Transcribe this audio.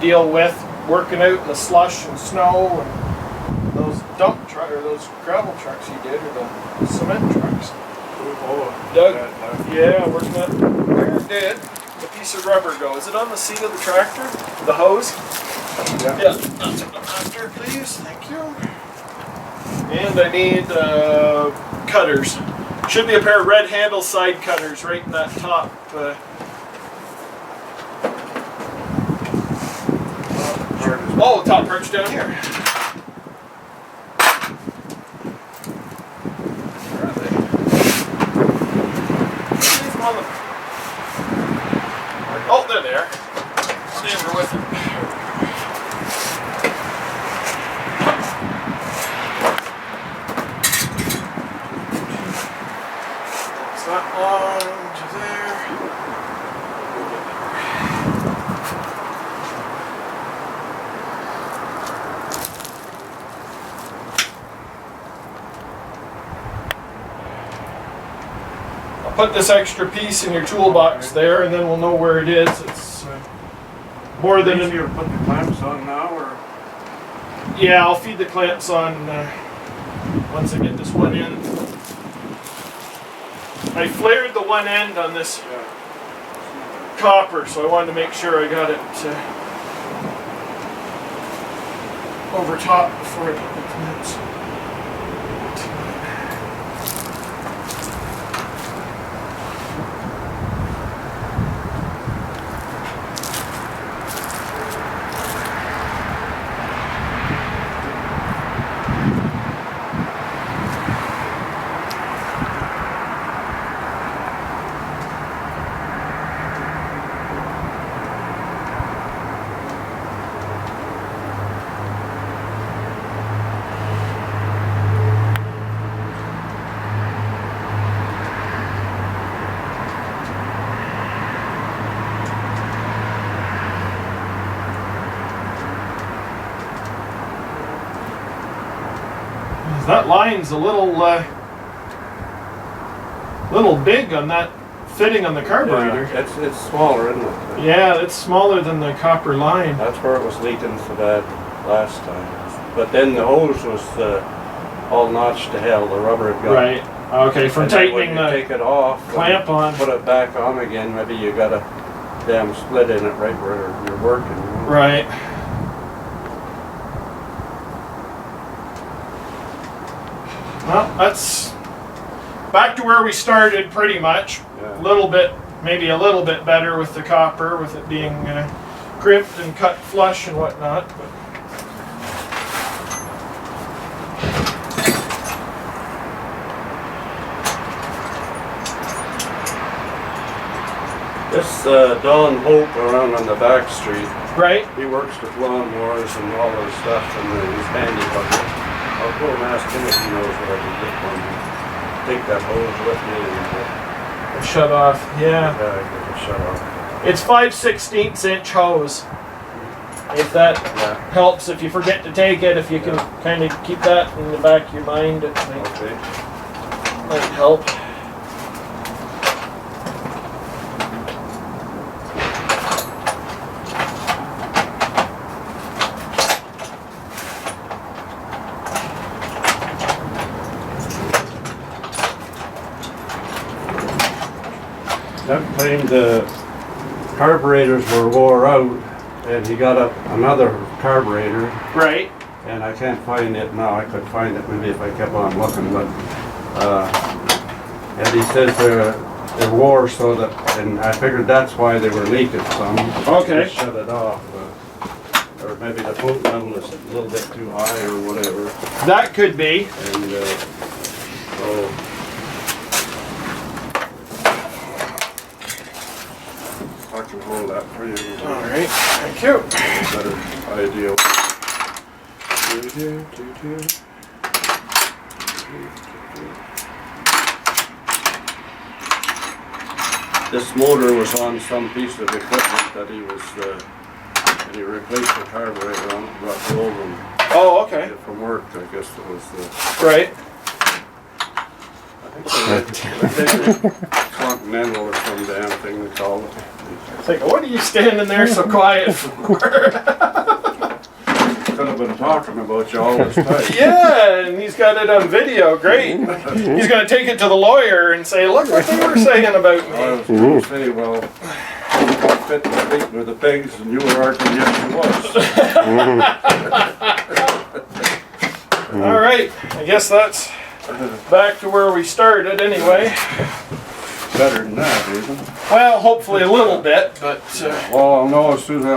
deal with working out in the slush and snow and those dump truck or those gravel trucks he did, or the cement trucks. Doug, yeah, working that. Where did the piece of rubber go? Is it on the seat of the tractor? The hose? Yeah, that's what I'm after, please. Thank you. And I need cutters. Should be a pair of red handle side cutters right in that top. Oh, top part's down here. Where are they? Oh, they're there. Stay over with it. That long to there. I'll put this extra piece in your toolbox there, and then we'll know where it is. It's more than easier to put the clamps on now, or? Yeah, I'll feed the clamps on once I get this one in. I flared the one end on this copper, so I wanted to make sure I got it over top before I put the clamps. That line's a little big on that fitting on the carburetor. Yeah, it's smaller, isn't it? Yeah, it's smaller than the copper line. That's where it was leaking for that last time. But then the hose was all notched to hell. The rubber had got right. Okay, from tightening the take it off, clamp on, put it back on again. Maybe you got a damn split in it right where you're working. You know? Right. Well, that's back to where we started pretty much. Yeah. A little bit, maybe a little bit better with the copper, with it being crimped and cut flush and whatnot. But this Don Hope around on the back street. right? He works with lawnmowers and all this stuff, and he's handy bucket. I'll go and ask him if he knows where I can get one. Take that hose with me and Shut off, yeah. get it shut off. It's 5/16 inch hose. If that helps, if you forget to take it, if you can kind of keep that in the back of your mind, it might help. That claimed the carburetors were wore out, and he got another carburetor. Right. And I can't find it now. I could find it maybe if I kept on looking, but and he says they're wore so that, and I figured that's why they were leaking some. Okay. Just shut it off, or maybe the boot level is a little bit too high or whatever. That could be. And so. I can hold that for you. All right, thank you. Better idea. This motor was on some piece of equipment that he replaced the carburetor on, brought the old one. Oh, okay. From work, I guess it was right. I think they Continental or some damn thing they call it. It's like, what are you standing there so quiet for? talking about you all this time. Yeah, and he's got it on video. Great. He's going to take it to the lawyer and say, look what they were saying about I me. was going to say, well, I fit the speak with the pigs, and you were arguing yes, you was. All right. I guess that's back to where we started anyway. Better than that, isn't it? Well, hopefully a little bit, but... Well, I'll know as soon as I